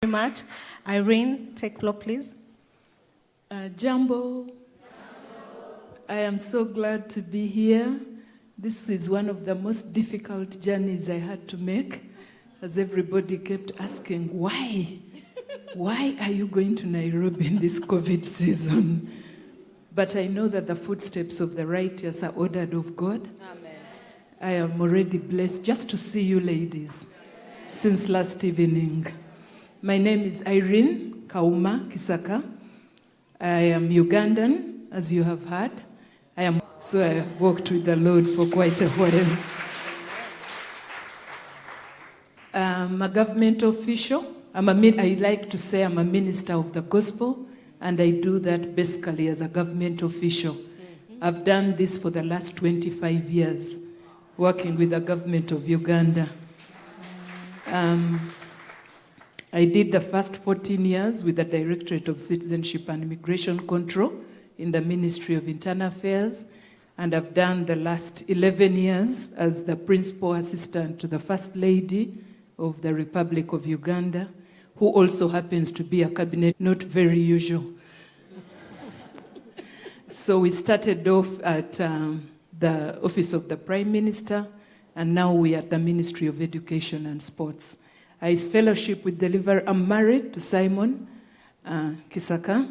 Much. Irene, take floor, please. Jambo. I am so glad to be here. This is one of the most difficult journeys I had to make, as everybody kept asking, why? Why are you going to Nairobi in this COVID season? But I know that the footsteps of the righteous are ordered of God. Amen. I am already blessed just to see you ladies since last evening. My name is Irene Kauma Kisaka. I am Ugandan, as you have heard. So I have worked with the Lord for quite a while. I'm a government official. I like to say I'm a minister of the gospel, and I do that basically as a government official. I've done this for the last 25 years, working with the government of Uganda. I did the first 14 years with the Directorate of Citizenship and Immigration Control in the Ministry of Internal Affairs, and I've done the last 11 years as the Principal Assistant to the First Lady of the Republic of Uganda, who also happens to be a cabinet, not very usual. So we started off at the Office of the Prime Minister, and now we are at the Ministry of Education and Sports. I fellowship with I'm married to Simon Kisaka.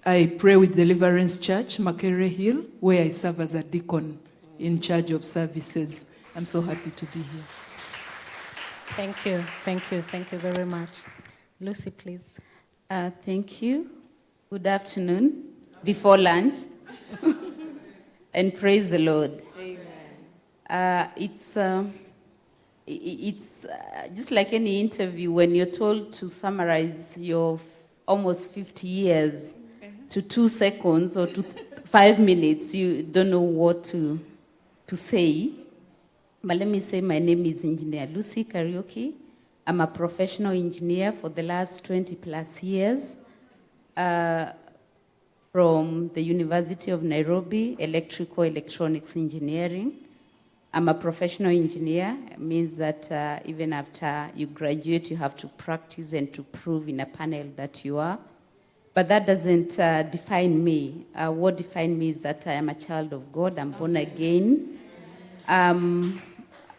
I pray with Deliverance Church, Makere Hill, where I serve as a deacon in charge of services. I'm so happy to be here. Thank you very much. Lucy, please. Thank you. Good afternoon, before lunch, and praise the Lord. Amen. It's just like any interview, when you're told to summarize your almost 50 years to 2 seconds or to 5 minutes, you don't know what to say. But let me say my name is Engineer Lucy Karaoke. I'm a professional engineer for the last 20 plus years from the University of Nairobi, Electrical Electronics Engineering. I'm a professional engineer. It means that even after you graduate, you have to practice and to prove in a panel that you are. But that doesn't define me. What defines me is that I am a child of God. I'm born again.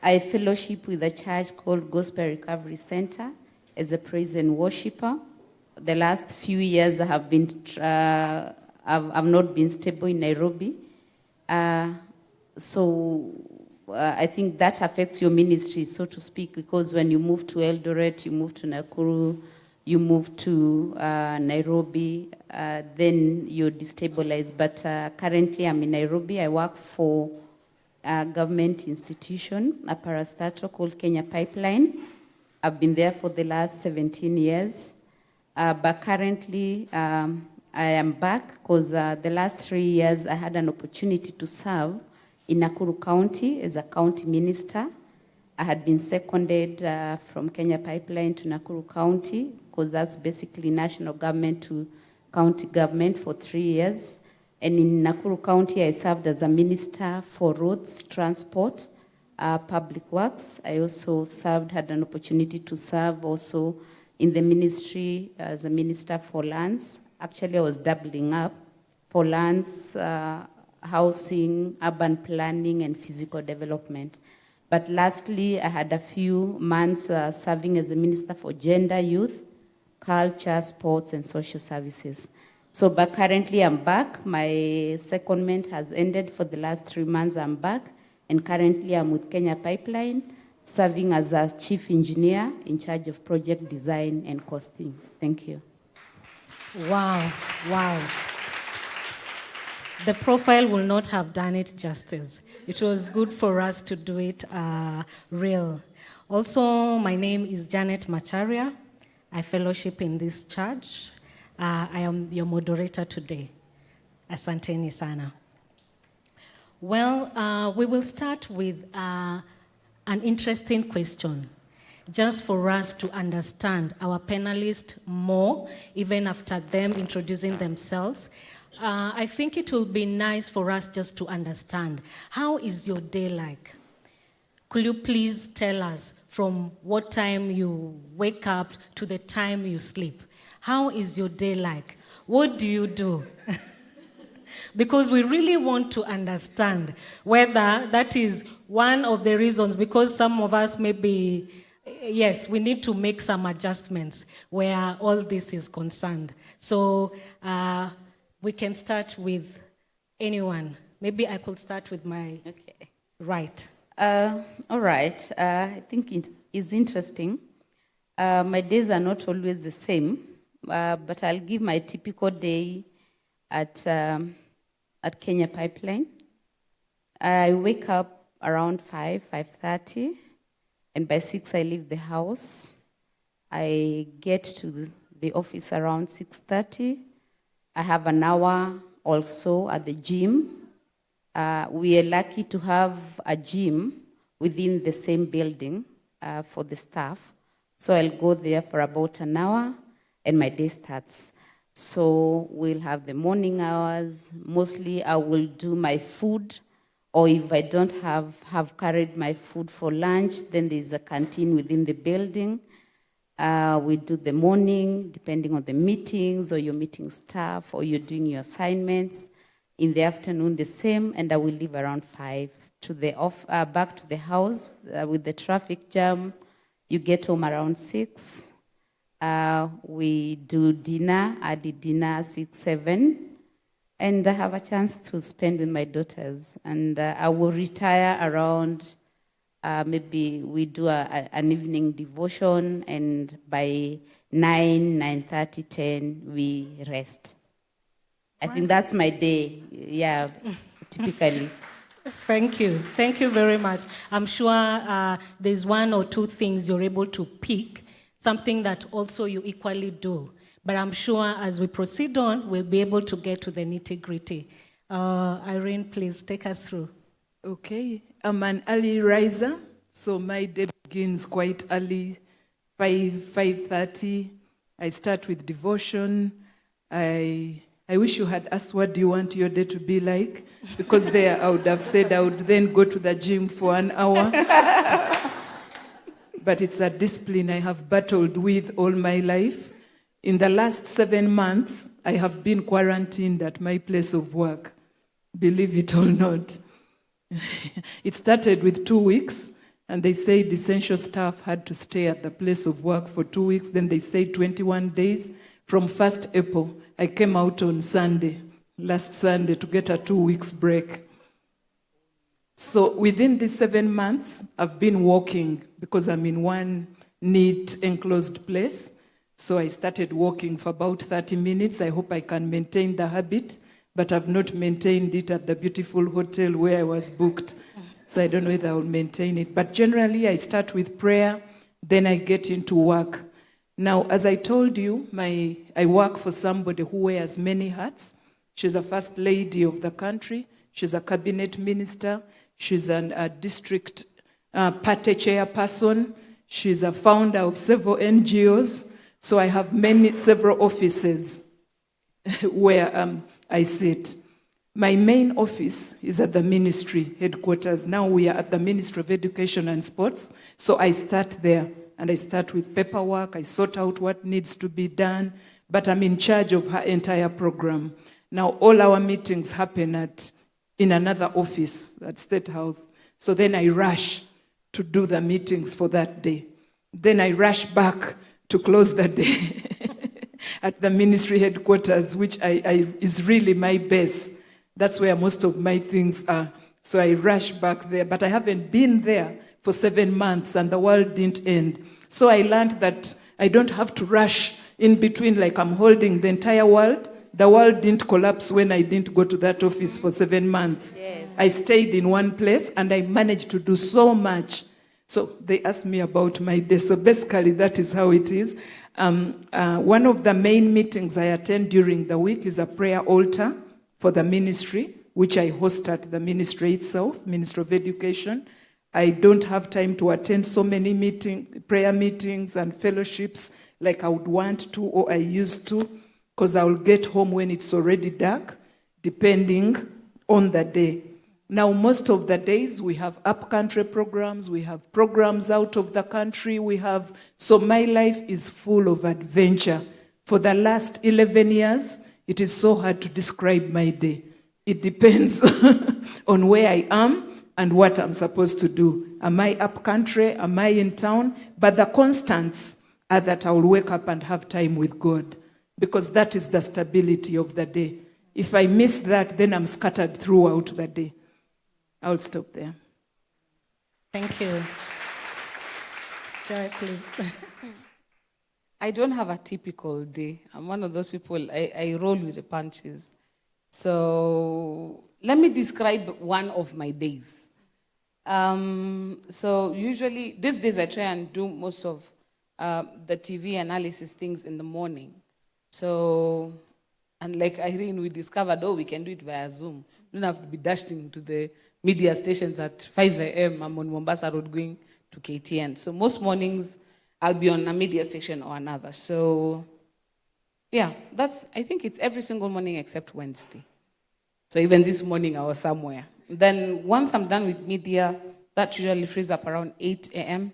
I fellowship with a church called Gospel Recovery Center as a praise and worshiper. The last few years I have been, I've not been stable in Nairobi. I think that affects your ministry, so to speak, because when you move to Eldoret, you move to Nakuru, you move to Nairobi, then you're destabilized. But currently I'm in Nairobi. I work for a government institution, a parastatal called Kenya Pipeline. I've been there for the last 17 years. But currently I am back because the last 3 years I had an opportunity to serve in Nakuru County as a county minister. I had been seconded from Kenya Pipeline to Nakuru County because that's basically national government to county government for 3 years. And in Nakuru County, I served as a minister for roads, transport, public works. I also had an opportunity to serve also in the ministry as a minister for lands. Actually, I was doubling up for lands, housing, urban planning, and physical development. But lastly, I had a few months serving as a minister for gender, youth, culture, sports, and social services. But currently I'm back. My secondment has ended for the last 3 months. I'm back. And currently I'm with Kenya Pipeline, serving as a chief engineer in charge of project design and costing. Thank you. Wow. The profile will not have done it justice. It was good for us to do it real. Also, my name is Janet Macharia. I fellowship in this church. I am your moderator today. Asanteni sana. Well, we will start with an interesting question, just for us to understand our panelists more, even after them introducing themselves. I think it will be nice for us just to understand, how is your day like? Could you please tell us from what time you wake up to the time you sleep? How is your day like? What do you do? Because we really want to understand whether that is one of the reasons, because some of us maybe, yes, we need to make some adjustments where all this is concerned. So we can start with anyone. Maybe I could start with my Okay. right. All right. I think it is interesting. My days are not always the same, but I'll give my typical day at Kenya Pipeline. I wake up around 5:30, and by 6 I leave the house. I get to the office around 6:30. I have an hour also at the gym. We are lucky to have a gym within the same building for the staff. So I'll go there for about an hour and my day starts. So we'll have the morning hours. Mostly I will do my food, or if I don't have carried my food for lunch, then there's a canteen within the building. We do the morning, depending on the meetings, or you're meeting staff, or you're doing your assignments. In the afternoon, the same, and I will leave around 5 to the back to the house with the traffic jam. You get home around 6. We do dinner. I did dinner 6, 7, and I have a chance to spend with my daughters. And I will retire around. Maybe we do an evening devotion, and by 9, 9:30, 10, we rest. I think that's my day, yeah, typically. Thank you. Thank you very much. I'm sure there's one or two things you're able to pick, something that also you equally do. But I'm sure as we proceed on, we'll be able to get to the nitty-gritty. Irene, please take us through. Okay, I'm an early riser, so my day begins quite early, 5:30. I start with devotion. I wish you had asked what do you want your day to be like, because there I would have said I would then go to the gym for an hour. But it's a discipline I have battled with all my life. In the last 7 months, I have been quarantined at my place of work, believe it or not. It started with 2 weeks, and they said essential staff had to stay at the place of work for 2 weeks. Then they said 21 days. From 1st April, I came out on Sunday, last Sunday, to get a 2 weeks break. So within these 7 months, I've been walking because I'm in one neat, enclosed place. So I started walking for about 30 minutes. I hope I can maintain the habit, but I've not maintained it at the beautiful hotel where I was booked. So I don't know whether I'll maintain it. But generally, I start with prayer, then I get into work. Now, as I told you, I work for somebody who wears many hats. She's a first lady of the country. She's a cabinet minister. She's a district party chairperson. She's a founder of several NGOs. So I have several offices where I sit. My main office is at the ministry headquarters. Now we are at the Ministry of Education and Sports. So I start there. And I start with paperwork. I sort out what needs to be done. But I'm in charge of her entire program. Now, all our meetings happen in another office at State House. So then I rush to do the meetings for that day. Then I rush back to close the day at the ministry headquarters, which is really my base. That's where most of my things are. So I rush back there. But I haven't been there for 7 months, and the world didn't end. So I learned that I don't have to rush in between like I'm holding the entire world. The world didn't collapse when I didn't go to that office for 7 months. Yes. I stayed in one place, and I managed to do so much. So they asked me about my day. So basically, that is how it is. One of the main meetings I attend during the week is a prayer altar for the ministry, which I host at the ministry itself, Ministry of Education. I don't have time to attend so many prayer meetings and fellowships like I would want to or I used to, because I will get home when it's already dark, depending on the day. Now, most of the days we have up-country programs, we have programs out of the country, so my life is full of adventure. For the last 11 years, it is so hard to describe my day. It depends on where I am and what I'm supposed to do. Am I up-country? Am I in town? But the constants are that I will wake up and have time with God, because that is the stability of the day. If I miss that, then I'm scattered throughout the day. I'll stop there. Thank you. Joy, please. I don't have a typical day. I'm one of those people, I roll with the punches. So let me describe one of my days. So usually, these days I try and do most of the TV analysis things in the morning. So, and like Irene, we discovered, we can do it via Zoom. You don't have to be dashed into the media stations at 5 a.m. I'm on Mombasa Road going to KTN. So most mornings, I'll be on a media station or another. So, yeah, I think it's every single morning except Wednesday. So even this morning, I was somewhere. Then once I'm done with media, that usually frees up around 8 a.m.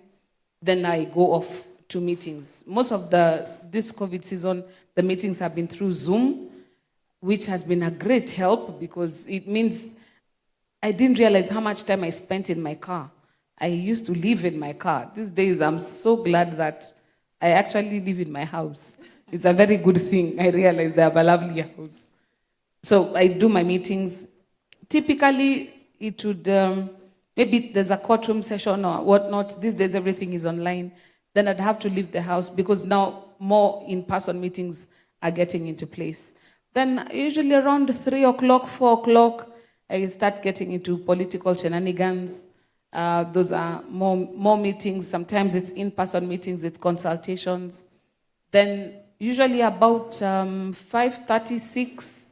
Then I go off to meetings. Most of this COVID season, the meetings have been through Zoom, which has been a great help because it means I didn't realize how much time I spent in my car. I used to live in my car. These days, I'm so glad that I actually live in my house. It's a very good thing. I realized I have a lovely house. So I do my meetings. Typically, it would, maybe there's a courtroom session or whatnot. These days, everything is online. Then I'd have to leave the house because now more in-person meetings are getting into place. Then usually around 3 o'clock, 4 o'clock, I start getting into political shenanigans. Those are more meetings. Sometimes it's in-person meetings, it's consultations. Then usually about 5:36,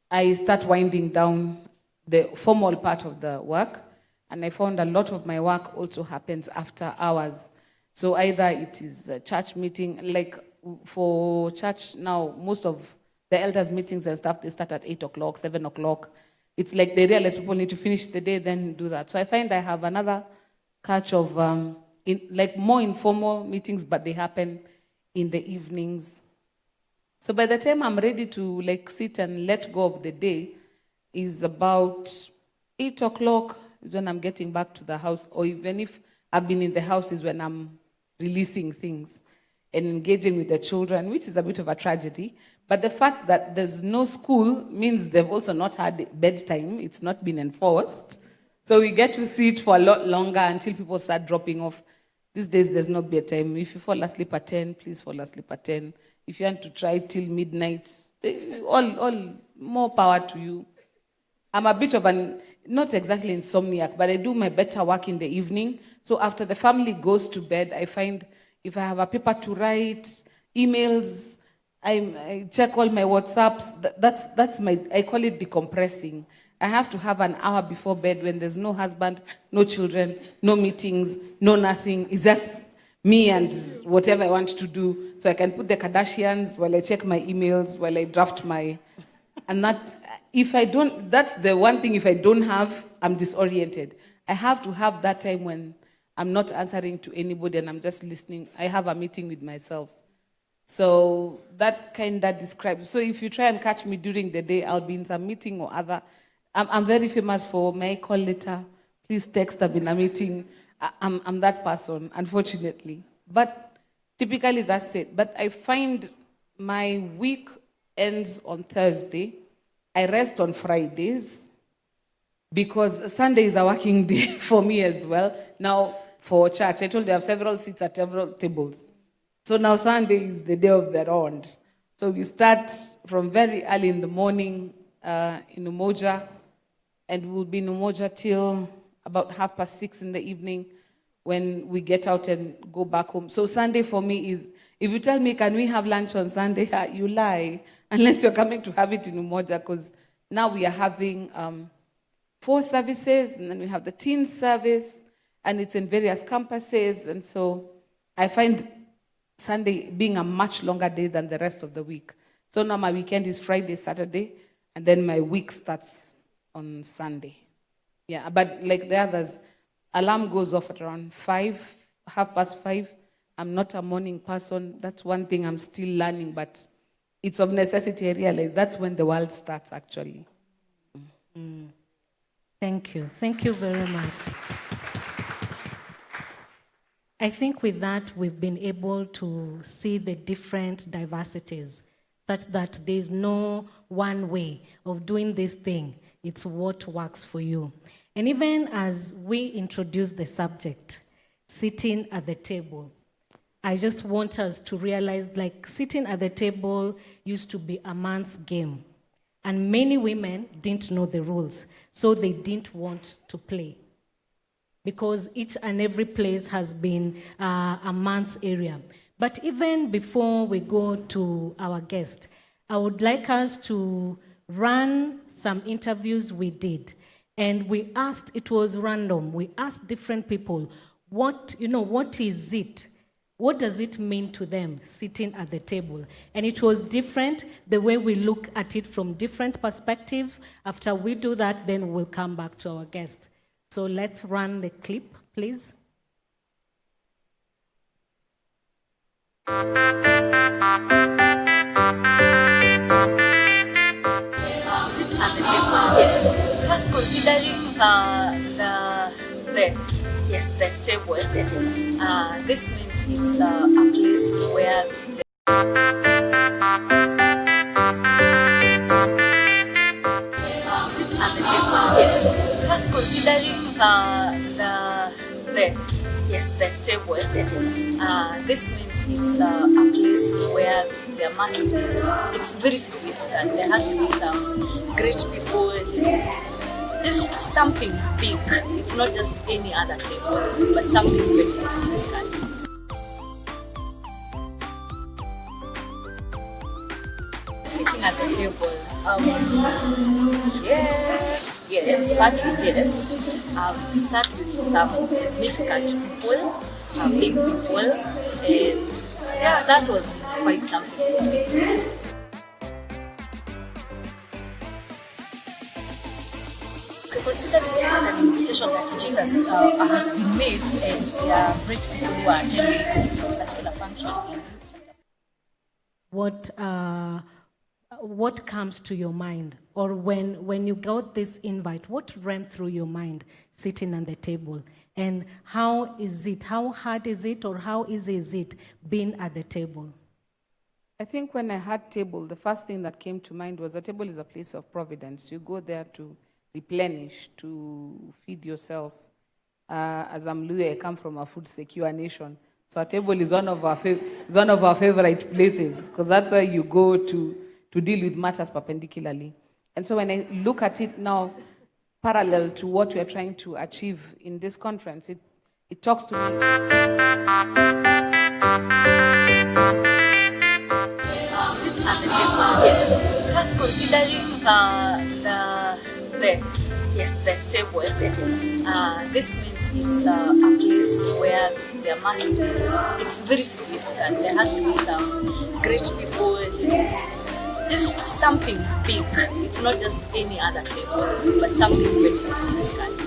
I start winding down the formal part of the work. And I found a lot of my work also happens after hours. So either it is a church meeting, like for church now, most of the elders' meetings and stuff, they start at 8 o'clock, 7 o'clock. It's like they realize people need to finish the day, then do that. So I find I have another catch of more informal meetings, but they happen in the evenings. So by the time I'm ready to sit and let go of the day is about 8 o'clock is when I'm getting back to the house, or even if I've been in the house is when I'm releasing things and engaging with the children, which is a bit of a tragedy. But the fact that there's no school means they've also not had bedtime. It's not been enforced. So we get to see it for a lot longer until people start dropping off. These days, there's no bedtime. If you fall asleep at 10, please fall asleep at 10. If you want to try till midnight, all more power to you. I'm a bit of not exactly insomniac, but I do my better work in the evening. So after the family goes to bed, I find if I have a paper to write, emails, I check all my WhatsApps. That's I call it decompressing. I have to have an hour before bed when there's no husband, no children, no meetings, no nothing. It's just me and whatever I want to do. So I can put the Kardashians while I check my emails, while I draft and that's the one thing, if I don't have, I'm disoriented. I have to have that time when I'm not answering to anybody and I'm just listening. I have a meeting with myself. So that kind of describes. So if you try and catch me during the day, I'll be in some meeting or other. I'm very famous for may I call later, please text, I'm in a meeting. I'm that person, unfortunately. But typically that's it. But I find my week ends on Thursday. I rest on Fridays because Sunday is a working day for me as well. Now, for church, I told you I have several seats at several tables. So now Sunday is the day of the round. So we start from very early in the morning in Umoja, and we'll be in Umoja till about 6:30 in the evening when we get out and go back home. So Sunday for me is, if you tell me, can we have lunch on Sunday? You lie, unless you're coming to have it in Umoja, because now we are having 4 services, and then we have the teen service, and it's in various campuses, and so I find Sunday being a much longer day than the rest of the week. So now my weekend is Friday, Saturday, and then my week starts on Sunday. Yeah, but like the others, alarm goes off at around 5, 5:30. I'm not a morning person. That's one thing I'm still learning, but it's of necessity. I realize that's when the world starts actually. Thank you. Thank you very much. I think with that, we've been able to see the different diversities, such that there's no one way of doing this thing. It's what works for you. And even as we introduce the subject, sitting at the table, I just want us to realize, like, sitting at the table used to be a man's game. And many women didn't know the rules, so they didn't want to play, because each and every place has been a man's area. But even before we go to our guest, I would like us to run some interviews we did. And we asked, it was random, we asked different people, what is it? What does it mean to them sitting at the table? And it was different, the way we look at it from different perspectives. After we do that, then we'll come back to our guest. So let's run the clip, please. Sit at the table. Yes. First, considering the table. This means it's a place where sit at the table. Yes. First, considering the table. This means it's a place where there must be. It's very significant. There has to be some great people. Just something big. It's not just any other table, but something very significant. Sitting at the table. Yes. Partly yes. I've sat with some significant people, big people, and yeah, that was quite something. Considering this is an invitation that Jesus has been made, and there are great people who are attending this particular function in Luke chapter. What comes to your mind? Or when you got this invite, what ran through your mind sitting at the table? And how is it? How hard is it, or how easy is it being at the table? I think when I had table, the first thing that came to mind was a table is a place of providence. You go there to replenish, to feed yourself. As I'm Luya, I come from a food secure nation. So a table is one of our favorite places, because that's where you go to deal with matters perpendicularly. And so when I look at it now, parallel to what we're trying to achieve in this conference, it talks to me. Sit at the table. Yes. First, considering the table. This means it's a place where there must be. It's very significant. There has to be some great people. Just something big. It's not just any other table, but something very significant.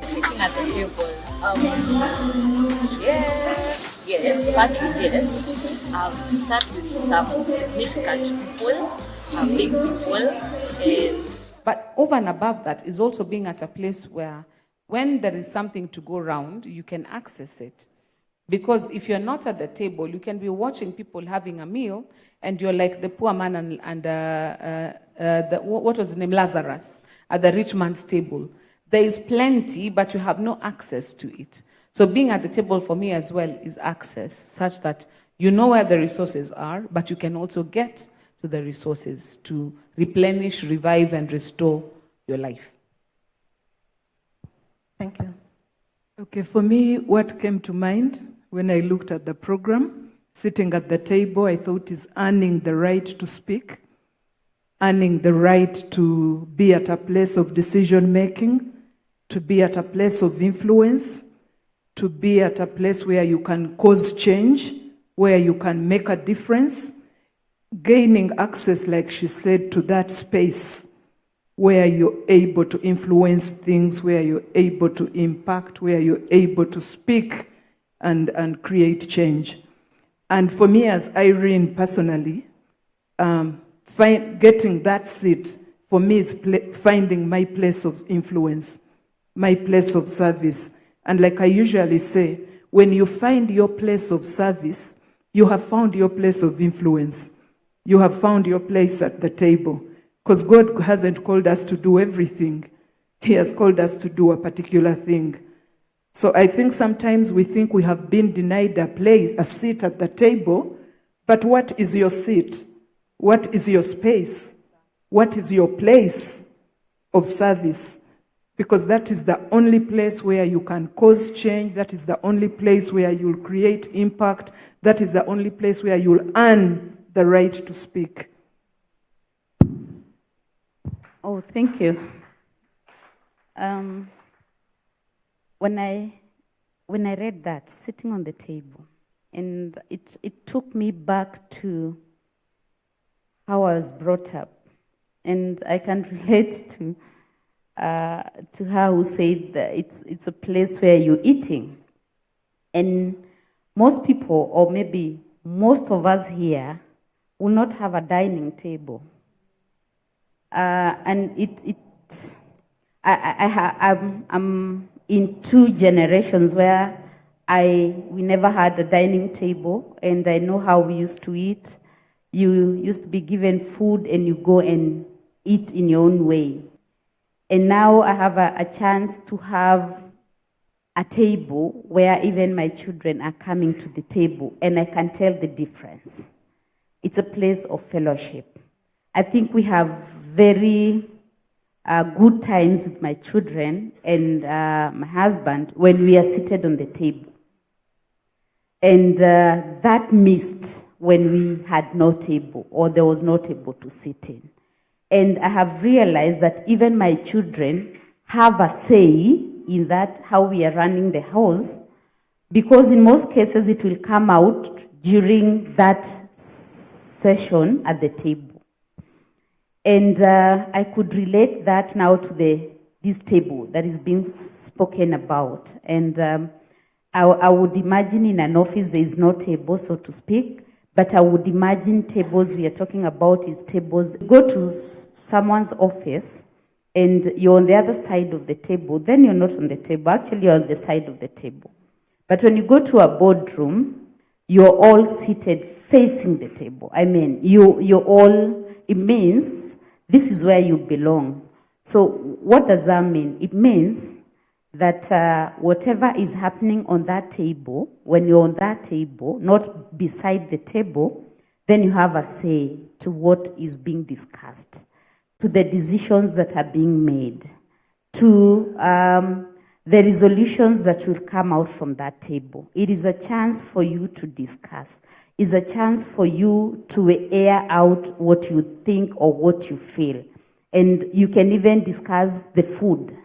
Sitting at the table. Yes. Partly yes. I've sat with some significant people, big people, and. But over and above that is also being at a place where, when there is something to go around, you can access it. Because if you're not at the table, you can be watching people having a meal, and you're like the poor man and what was his name, Lazarus, at the rich man's table. There is plenty, but you have no access to it. So being at the table for me as well is access, such that you know where the resources are, but you can also get to the resources to replenish, revive, and restore your life. Thank you. Okay, for me, what came to mind when I looked at the program, sitting at the table, I thought is earning the right to speak, earning the right to be at a place of decision making, to be at a place of influence, to be at a place where you can cause change, where you can make a difference. gaining access, like she said, to that space where you're able to influence things, where you're able to impact, where you're able to speak and create change. And for me, as Irene personally, getting that seat for me is finding my place of influence, my place of service. And like I usually say, when you find your place of service, you have found your place of influence. You have found your place at the table. Because God hasn't called us to do everything. He has called us to do a particular thing. So I think sometimes we think we have been denied a place, a seat at the table, but what is your seat? What is your space? What is your place of service? Because that is the only place where you can cause change. That is the only place where you'll create impact. That is the only place where you'll earn the right to speak. Oh, thank you. When I read that, sitting on the table, and it took me back to how I was brought up, and I can relate to her who said that it's a place where you're eating, and most people, or maybe most of us here, will not have a dining table. And I'm in two generations where we never had a dining table, and I know how we used to eat. You used to be given food and you go and eat in your own way. And now I have a chance to have a table where even my children are coming to the table, and I can tell the difference. It's a place of fellowship. I think we have very good times with my children and my husband when we are seated on the table. And that missed when we had no table, or there was no table to sit in. And I have realized that even my children have a say in that, how we are running the house, because in most cases it will come out during that session at the table. And I could relate that now to this table that is being spoken about. And I would imagine in an office there is no table, so to speak, but I would imagine tables we are talking about is tables. Go to someone's office and you're on the other side of the table, then you're not on the table. Actually, you're on the side of the table. But when you go to a boardroom, you're all seated facing the table. I mean, you're all, it means this is where you belong. So what does that mean? It means that whatever is happening on that table, when you're on that table, not beside the table, then you have a say to what is being discussed, to the decisions that are being made, to the resolutions that will come out from that table. It is a chance for you to discuss. It's a chance for you to air out what you think or what you feel. And you can even discuss the food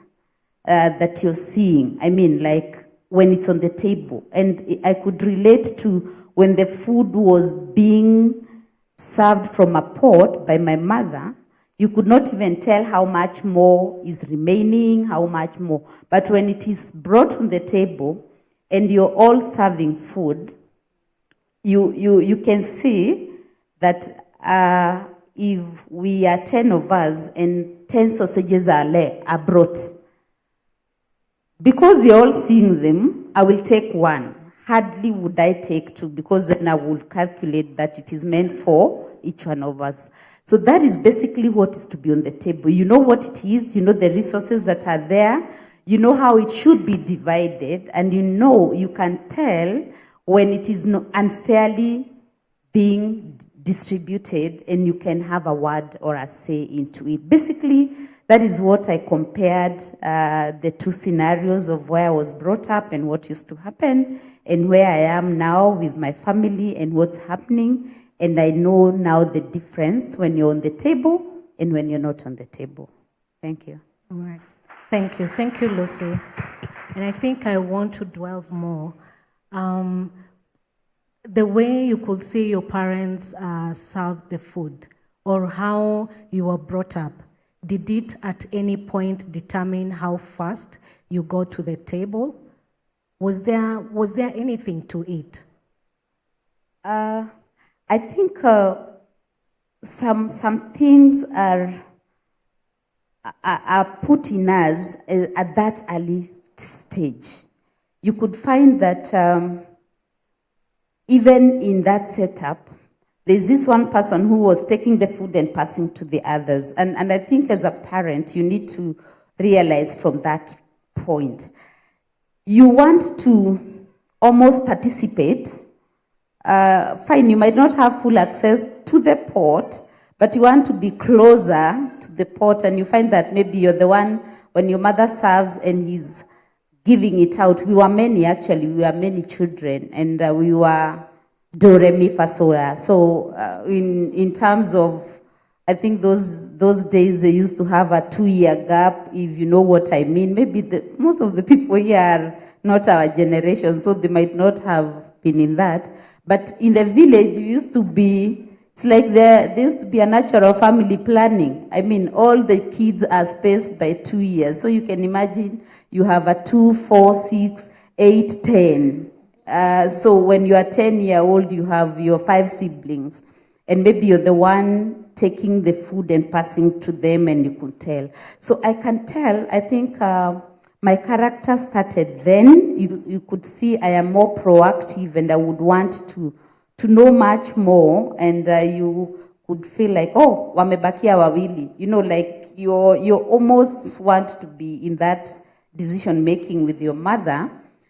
that you're seeing. I mean, like when it's on the table. And I could relate to when the food was being served from a pot by my mother. You could not even tell how much more is remaining, how much more. But when it is brought on the table and you're all serving food, you can see that if we are 10 of us and 10 sausages are brought, because we are all seeing them, I will take one. Hardly would I take two, because then I will calculate that it is meant for each one of us. So that is basically what is to be on the table. You know what it is, you know the resources that are there, you know how it should be divided, and you can tell when it is unfairly being distributed, and you can have a word or a say into it. Basically, that is what I compared the two scenarios of where I was brought up and what used to happen, and where I am now with my family and what's happening. And I know now the difference when you're on the table and when you're not on the table. Thank you. All right. Thank you. Thank you, Lucy. And I think I want to dwell more. the way you could see your parents serve the food or how you were brought up, did it at any point determine how fast you go to the table? Was there anything to it? I think some things are put in us at that early stage. You could find that even in that setup, there's this one person who was taking the food and passing to the others. And I think as a parent, you need to realize from that point, you want to almost participate. Fine, you might not have full access to the pot, but you want to be closer to the pot, and you find that maybe you're the one, when your mother serves and he's giving it out. We were many, actually. We were many children, and we were do, re, mi, fa, sol, la. So in terms of, I think those days they used to have a 2-year gap, if you know what I mean. Maybe most of the people here are not our generation, so they might not have been in that. But in the village, you used to be, it's like there used to be a natural family planning. I mean, all the kids are spaced by 2 years. So you can imagine you have a 2, 4, 6, 8, 10. So when you are 10-year-old, you have your 5 siblings. And maybe you're the one taking the food and passing to them, and you could tell. So I can tell, I think my character started then. You could see I am more proactive, and I would want to know much more, and you could feel like, oh, wamebakia wawili. You know, like you almost want to be in that decision making with your mother.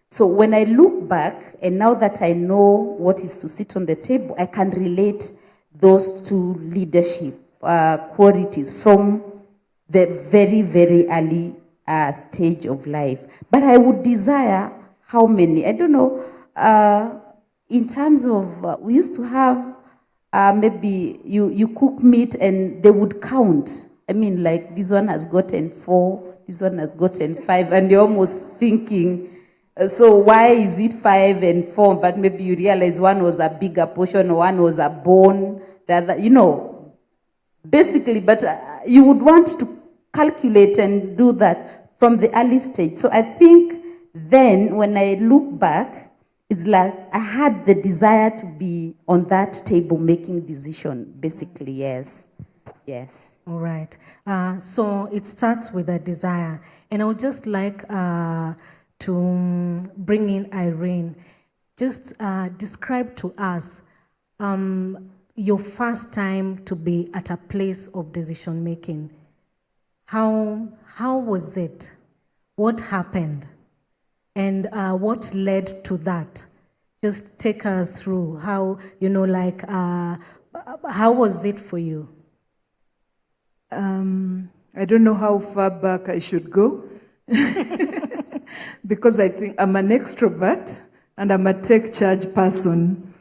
So when I look back, and now that I know what is to sit on the table, I can relate those two leadership qualities from the very, very early stage of life. But I would desire how many? I don't know. In terms of, we used to have maybe you cook meat and they would count. I mean, like, this one has gotten 4, this one has gotten 5, and you're almost thinking, so why is it 5 and 4? But maybe you realize one was a bigger portion, one was a bone, the other, you know, basically. But you would want to calculate and do that from the early stage. So I think then when I look back, it's like I had the desire to be on that table making decision, basically, yes. Yes. All right. So it starts with a desire. And I would just like to bring in Irene. Just describe to us your first time to be at a place of decision making. How was it? What happened? And what led to that? Just take us through how, you know, like, how was it for you? I don't know how far back I should go because I think I'm an extrovert and I'm a take charge person.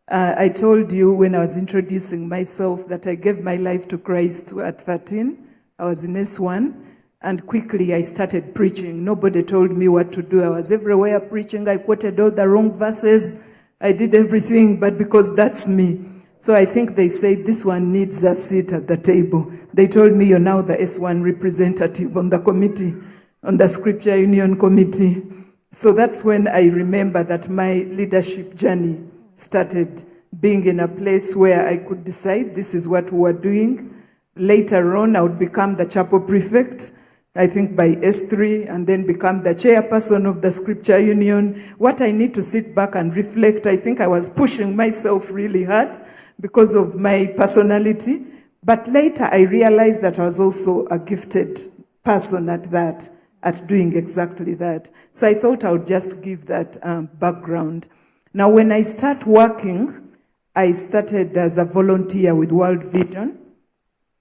I told you when I was introducing myself that I gave my life to Christ at 13. I was in S1. And quickly I started preaching. Nobody told me what to do. I was everywhere preaching. I quoted all the wrong verses. I did everything, but because that's me. So I think they said, this one needs a seat at the table. They told me, you're now the S1 representative on the committee, on the Scripture Union Committee. So that's when I remember that my leadership journey started, being in a place where I could decide this is what we were doing. Later on, I would become the chapel prefect, I think by S3, and then become the chairperson of the Scripture Union. What I need to sit back and reflect, I think I was pushing myself really hard because of my personality. But later I realized that I was also a gifted person at that, at doing exactly that. So I thought I would just give that background. Now when I start working, I started as a volunteer with World Vision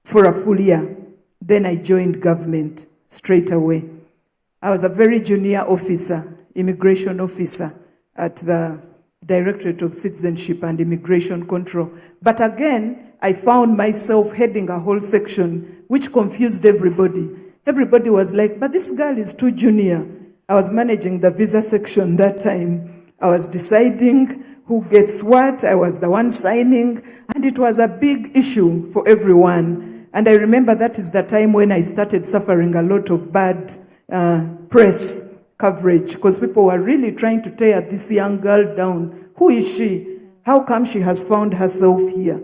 for a full year. Then I joined government straight away. I was a very junior officer, immigration officer at the Directorate of Citizenship and Immigration Control. But again, I found myself heading a whole section which confused everybody. Everybody was like, but this girl is too junior. I was managing the visa section that time. I was deciding who gets what. I was the one signing, and it was a big issue for everyone. And I remember that is the time when I started suffering a lot of bad press coverage, because people were really trying to tear this young girl down. Who is she? How come she has found herself here?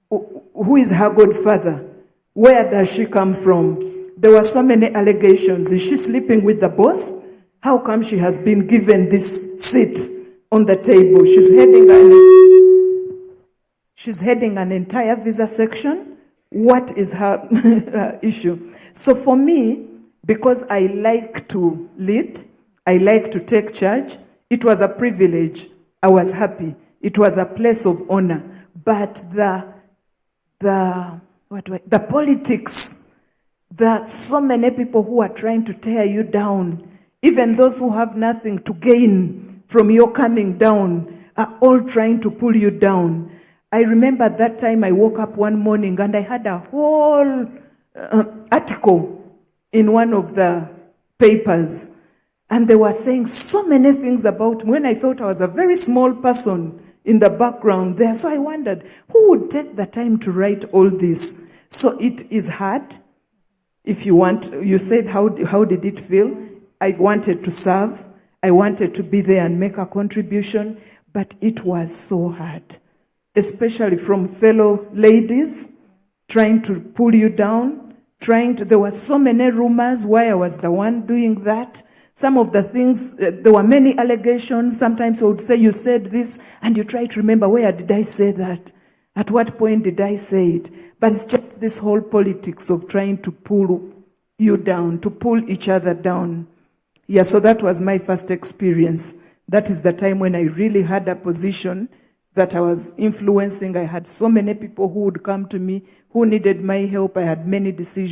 Who is her godfather? Where does she come from? There were so many allegations. Is she sleeping with the boss? How come she has been given this seat on the table? She's heading an entire visa section. What is her issue? So for me, because I like to lead, I like to take charge, it was a privilege. I was happy. It was a place of honor. But the politics, there are so many people who are trying to tear you down. Even those who have nothing to gain from your coming down are all trying to pull you down. I remember that time I woke up one morning and I had a whole article in one of the papers. And they were saying so many things about me when I thought I was a very small person in the background there. So I wondered, who would take the time to write all this? So it is hard. If you want, you said, how did it feel? I wanted to serve. I wanted to be there and make a contribution. But it was so hard, especially from fellow ladies trying to pull you down. There were so many rumors why I was the one doing that. Some of the things, there were many allegations. Sometimes I would say, you said this, and you try to remember, where did I say that? At what point did I say it? But it's just this whole politics of trying to pull you down, to pull each other down. Yeah, so that was my first experience. That is the time when I really had a position that I was influencing. I had so many people who would come to me who needed my help. I had many decisions.